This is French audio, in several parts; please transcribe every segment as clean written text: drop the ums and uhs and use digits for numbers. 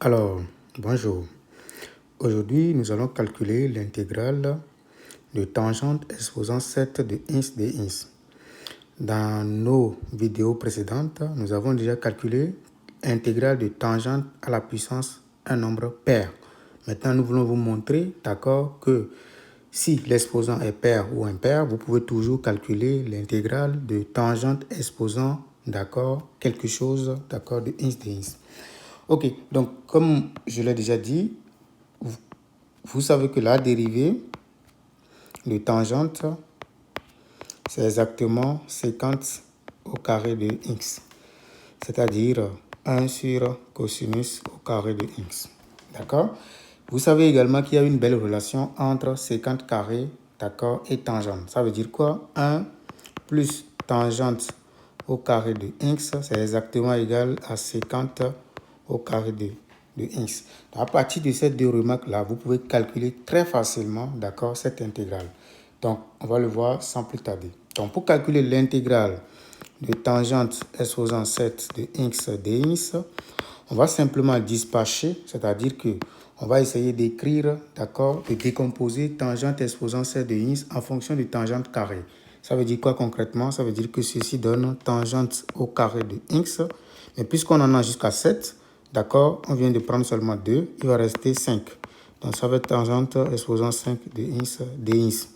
Alors, bonjour. Aujourd'hui, nous allons calculer l'intégrale de tangente exposant 7 de ins de ins. Dans nos vidéos précédentes, nous avons déjà calculé l'intégrale de tangente à la puissance un nombre pair. Maintenant, nous voulons vous montrer, d'accord, que si l'exposant est pair ou impair, vous pouvez toujours calculer l'intégrale de tangente exposant, d'accord, quelque chose, d'accord, de ins de ins. Ok, donc comme je l'ai déjà dit, vous savez que la dérivée de tangente, c'est exactement 50 au carré de x, c'est-à-dire 1 sur cosinus au carré de x. D'accord? Vous savez également qu'il y a une belle relation entre sécante carré, d'accord, et tangente. Ça veut dire quoi? 1 plus tangente au carré de x, c'est exactement égal à sécante au carré de x. À partir de ces deux remarques-là, vous pouvez calculer très facilement, d'accord, cette intégrale. Donc, on va le voir sans plus tarder. Donc, pour calculer l'intégrale de tangente exposant 7 de x dx, on va simplement dispatcher, c'est-à-dire que on va essayer d'écrire, d'accord, de décomposer tangente exposant 7 de x en fonction de tangente carré. Ça veut dire quoi concrètement? Ça veut dire que ceci donne tangente au carré de x. Mais puisqu'on en a jusqu'à 7, d'accord, on vient de prendre seulement 2, il va rester 5. Donc ça va être tangente exposant 5 de x dx.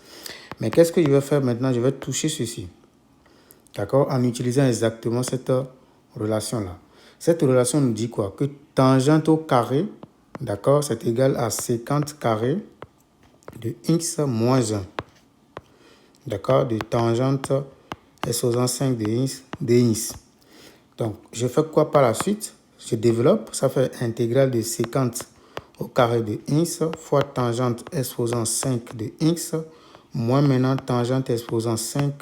Mais qu'est-ce que je vais faire maintenant? Je vais toucher ceci, d'accord, en utilisant exactement cette relation-là. Cette relation nous dit quoi? Que tangente au carré, d'accord, c'est égal à sécante carré de x moins 1. D'accord, de tangente exposant 5 de x dx. Donc, je fais quoi par la suite? Je développe, ça fait intégrale de sécante au carré de x fois tangente exposant 5 de x moins maintenant tangente exposant 5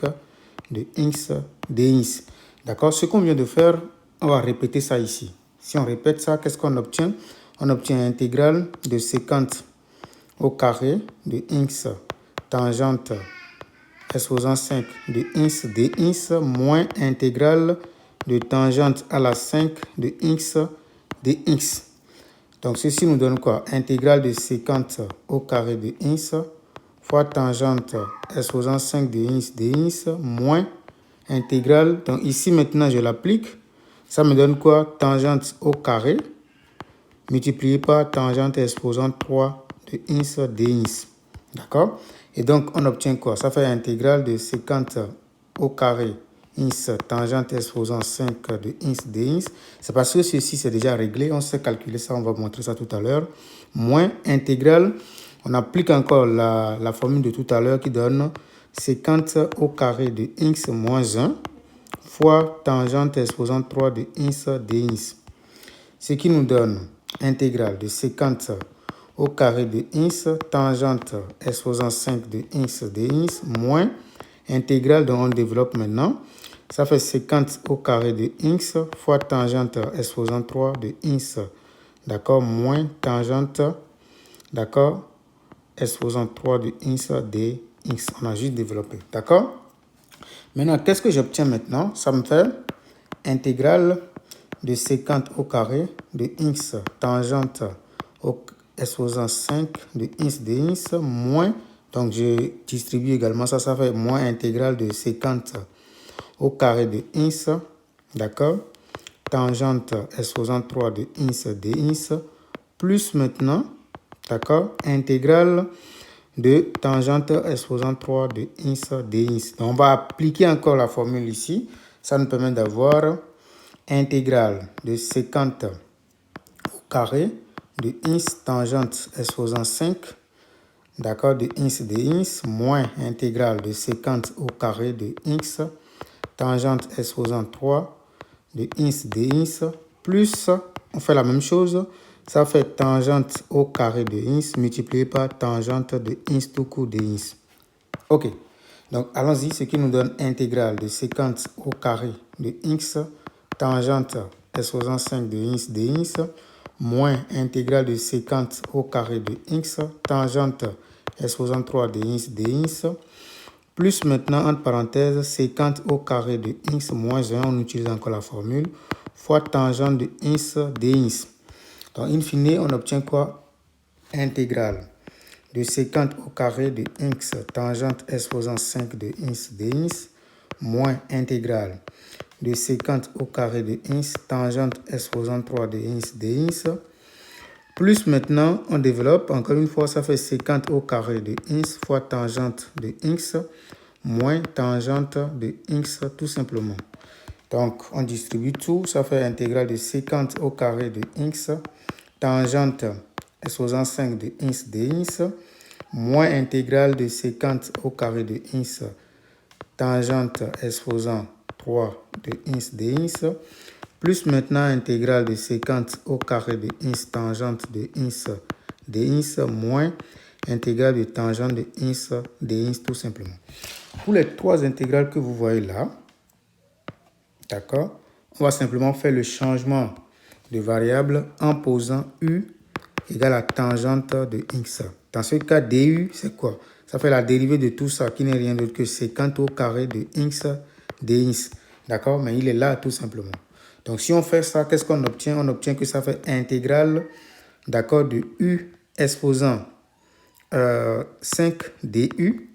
de x dx. D'accord? Ce qu'on vient de faire, on va répéter ça ici. Si on répète ça, qu'est-ce qu'on obtient? On obtient intégrale de sécante au carré de x tangente exposant 5 de x dx moins intégrale de tangente à la 5 de x dx. Donc, ceci nous donne quoi? Intégrale de sécante au carré de x fois tangente exposant 5 de x dx moins intégrale. Donc, ici, maintenant, je l'applique. Ça me donne quoi? Tangente au carré multiplié par tangente exposant 3 de x dx. D'accord? Et donc, on obtient quoi? Ça fait intégrale de sécante au carré x tangente exposant 5 de x dx. C'est parce que ceci, c'est déjà réglé. On sait calculer ça. On va montrer ça tout à l'heure. Moins intégrale. On applique encore la formule de tout à l'heure qui donne sécante au carré de x moins 1 fois tangente exposant 3 de x dx. Ce qui nous donne intégrale de sécante au carré de x tangente exposant 5 de x dx moins intégrale, dont on développe maintenant. Ça fait sécante au carré de x fois tangente exposant 3 de x, d'accord, moins tangente, d'accord, exposant 3 de x dx. On a juste développé, d'accord. Maintenant, qu'est-ce que j'obtiens maintenant? Ça me fait intégrale de sécante au carré de x tangente au exposant 5 de x dx moins, donc je distribue également ça, ça fait moins intégrale de sécante au carré de x, d'accord, tangente exposant 3 de x dx, plus maintenant, d'accord, intégrale de tangente exposant 3 de x dx. Donc on va appliquer encore la formule ici, ça nous permet d'avoir intégrale de sécante au carré de x tangente exposant 5, d'accord, de x dx moins intégrale de sécante au carré de x tangente exposant 3 de x dx plus, on fait la même chose, ça fait tangente au carré de x multiplié par tangente de x tout court dx. Ok, donc allons-y, ce qui nous donne intégrale de sécante au carré de x tangente exposant 5 de x dx moins intégrale de sécante au carré de x tangente exposant 3 de x dx plus maintenant entre parenthèses sécante au carré de x moins 1, on utilise encore la formule, fois tangente de x dx. Donc, in fine, on obtient quoi? Intégrale de sécante au carré de x tangente exposant 5 de x dx moins intégrale de sécante au carré de x tangente exposant 3 de x dx plus maintenant on développe encore une fois, ça fait sécante au carré de x fois tangente de x moins tangente de x tout simplement. Donc on distribue tout, ça fait intégrale de sécante au carré de x tangente exposant 5 de x dx moins intégrale de sécante au carré de x tangente exposant 3 de x dx plus maintenant intégrale de sécante au carré de x tangente de x dx moins intégrale de tangente de x dx tout simplement. Pour les trois intégrales que vous voyez là, d'accord, on va simplement faire le changement de variable en posant u égale à tangente de x. Dans ce cas, du, c'est quoi? Ça fait la dérivée de tout ça qui n'est rien d'autre que sécante au carré de x dx. D'accord? Mais il est là tout simplement. Donc, si on fait ça, qu'est-ce qu'on obtient? On obtient que ça fait intégrale, d'accord, de u exposant 5 du,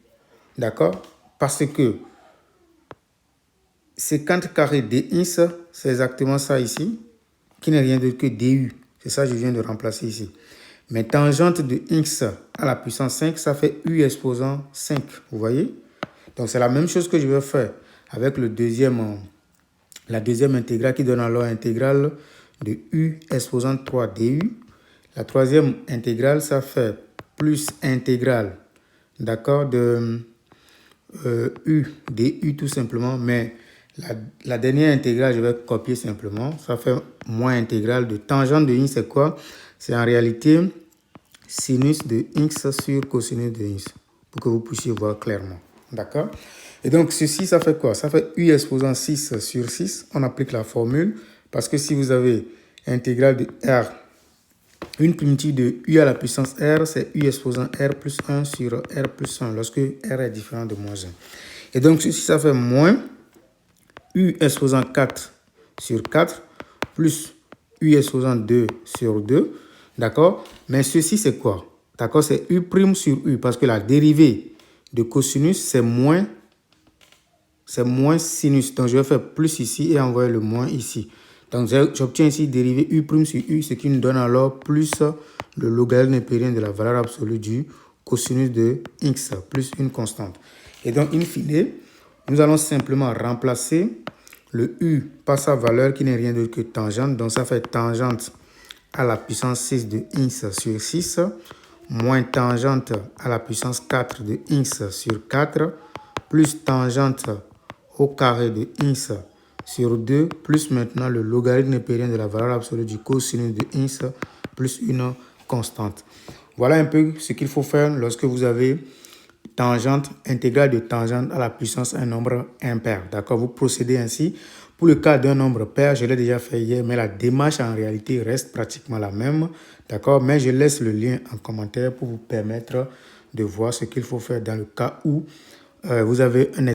d'accord? Parce que sécante carré dx, c'est exactement ça ici, qui n'est rien d'autre que du. C'est ça que je viens de remplacer ici. Mais tangente de x à la puissance 5, ça fait u exposant 5. Vous voyez? Donc, c'est la même chose que je vais faire avec la deuxième intégrale qui donne alors intégrale de u exposant 3 du. La troisième intégrale, ça fait plus intégrale, d'accord, de u du tout simplement. Mais la dernière intégrale, je vais copier simplement. Ça fait moins intégrale de tangente de x, c'est quoi? C'est en réalité sinus de x sur cosinus de x, pour que vous puissiez voir clairement. D'accord? Et donc, ceci, ça fait quoi? Ça fait u exposant 6 sur 6. On applique la formule, parce que si vous avez intégrale de r, une primitive de u à la puissance r, c'est u exposant r plus 1 sur r plus 1, lorsque r est différent de moins 1. Et donc, ceci, ça fait moins u exposant 4 sur 4, plus u exposant 2 sur 2. D'accord? Mais ceci, c'est quoi? D'accord? C'est u' sur u, parce que la dérivée de cosinus, c'est moins sinus. Donc, je vais faire plus ici et envoyer le moins ici. Donc, j'obtiens ici dérivée u' sur u, ce qui nous donne alors plus le logarithme népérien de la valeur absolue du cosinus de x, plus une constante. Et donc, in fine, nous allons simplement remplacer le u par sa valeur qui n'est rien d'autre que tangente. Donc, ça fait tangente à la puissance 6 de x sur 6, moins tangente à la puissance 4 de x sur 4, plus tangente au carré de x sur 2, plus maintenant le logarithme népérien de la valeur absolue du cosinus de x, plus une constante. Voilà un peu ce qu'il faut faire lorsque vous avez tangente, intégrale de tangente à la puissance un nombre impair. D'accord? Vous procédez ainsi. Pour le cas d'un nombre pair, je l'ai déjà fait hier, mais la démarche en réalité reste pratiquement la même. D'accord? Mais je laisse le lien en commentaire pour vous permettre de voir ce qu'il faut faire dans le cas où vous avez un